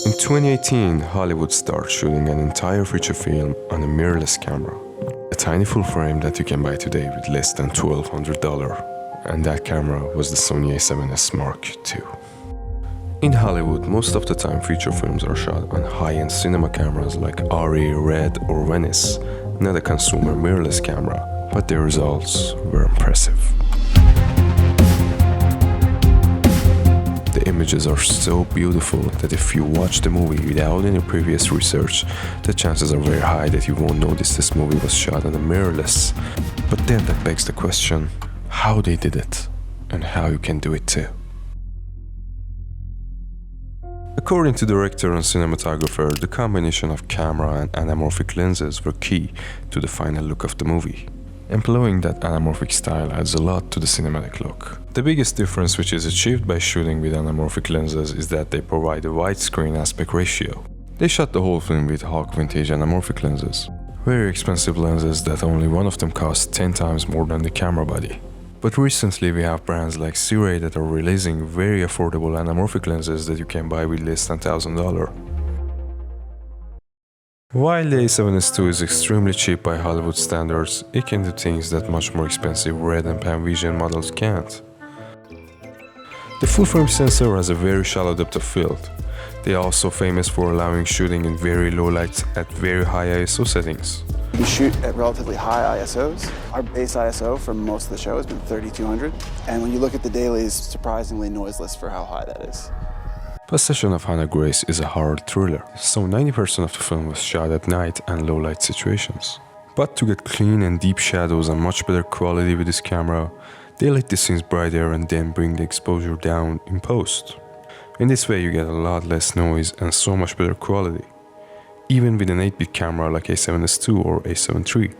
In 2018, Hollywood started shooting an entire feature film on a mirrorless camera. A tiny full frame that you can buy today with less than $1,200. And that camera was the Sony A7S Mark II. In Hollywood, most of the time feature films are shot on high-end cinema cameras like RE, Red or Venice, not a consumer mirrorless camera, but their results were impressive. The images are so beautiful that if you watch the movie without any previous research, the chances are very high that you won't notice this movie was shot on a mirrorless. But then that begs the question, how they did it, and how you can do it too. According to director and cinematographer, the combination of camera and anamorphic lenses were key to the final look of the movie. Employing that anamorphic style adds a lot to the cinematic look. The biggest difference which is achieved by shooting with anamorphic lenses is that they provide a widescreen aspect ratio. They shot the whole film with Hawk vintage anamorphic lenses. Very expensive lenses that only one of them costs 10 times more than the camera body. But recently we have brands like C-Ray that are releasing very affordable anamorphic lenses that you can buy with less than $1,000. While the A7S II is extremely cheap by Hollywood standards, it can do things that much more expensive Red and Panvision models can't. The full-frame sensor has a very shallow depth of field. They are also famous for allowing shooting in very low light at very high ISO settings. We shoot at relatively high ISOs. Our base ISO for most of the show has been 3200, and when you look at the dailies, surprisingly noiseless for how high that is. Possession of Hannah Grace is a horror thriller, so 90% of the film was shot at night and low light situations. But to get clean and deep shadows and much better quality with this camera, they light the scenes brighter and then bring the exposure down in post. In this way you get a lot less noise and so much better quality, even with an 8-bit camera like A7S II or A7 III.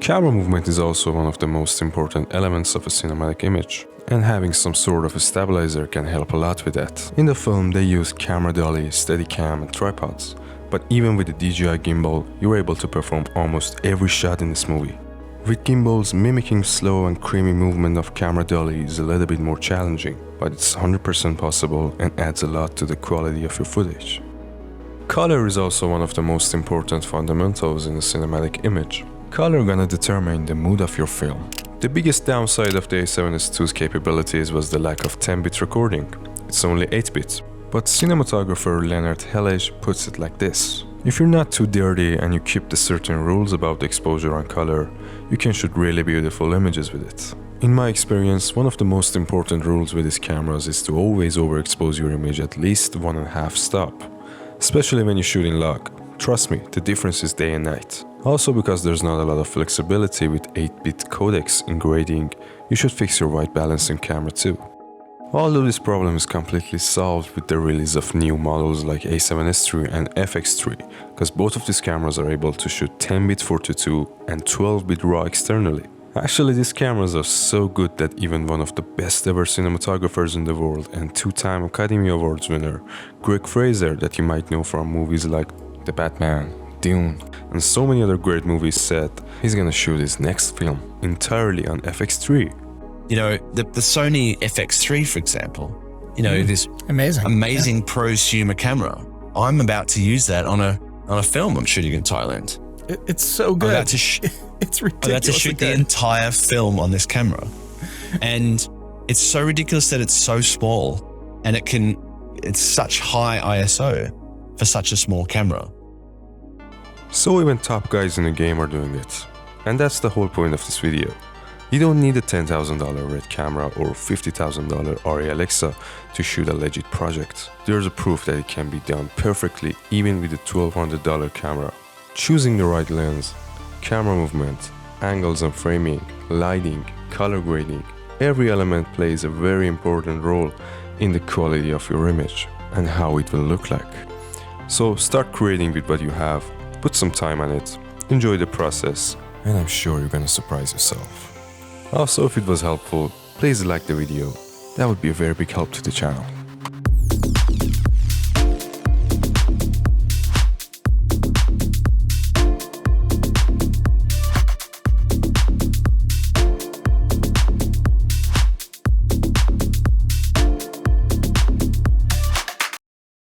Camera movement is also one of the most important elements of a cinematic image, and having some sort of a stabilizer can help a lot with that. In the film they use camera dolly, Steadicam and tripods, but even with the DJI gimbal you're able to perform almost every shot in this movie. With gimbals, mimicking slow and creamy movement of camera dolly is a little bit more challenging, but it's 100% possible and adds a lot to the quality of your footage. Color is also one of the most important fundamentals in a cinematic image. Color gonna determine the mood of your film. The biggest downside of the A7S II's capabilities was the lack of 10-bit recording. It's only 8-bit. But cinematographer Leonard Hellige puts it like this. If you're not too dirty and you keep the certain rules about the exposure and color, you can shoot really beautiful images with it. In my experience, one of the most important rules with these cameras is to always overexpose your image at least 1.5 stop. Especially when you shoot in log. Trust me, the difference is day and night. Also because there's not a lot of flexibility with 8-bit codecs in grading, you should fix your white balance in camera too. Although this problem is completely solved with the release of new models like A7S III and FX3, because both of these cameras are able to shoot 10-bit 4:2 and 12-bit RAW externally. Actually, these cameras are so good that even one of the best ever cinematographers in the world and 2-time Academy Awards winner, Greg Fraser, that you might know from movies like The Batman, Dune, and so many other great movies, said he's gonna shoot his next film entirely on FX3. You know, the Sony FX3, for example, you know, this amazing prosumer camera. I'm about to use that on a film I'm shooting in Thailand. It's so good. It's ridiculous. I'm about to shoot the entire film on this camera. And it's so ridiculous that it's so small and it's such high ISO for such a small camera. So even top guys in the game are doing it. And that's the whole point of this video. You don't need a $10,000 Red camera or $50,000 RE Alexa to shoot a legit project. There's a proof that it can be done perfectly even with a $1,200 camera. Choosing the right lens, camera movement, angles and framing, lighting, color grading, every element plays a very important role in the quality of your image and how it will look like. So start creating with what you have, put some time on it, enjoy the process, and I'm sure you're gonna surprise yourself. Also, if it was helpful, please like the video. That would be a very big help to the channel.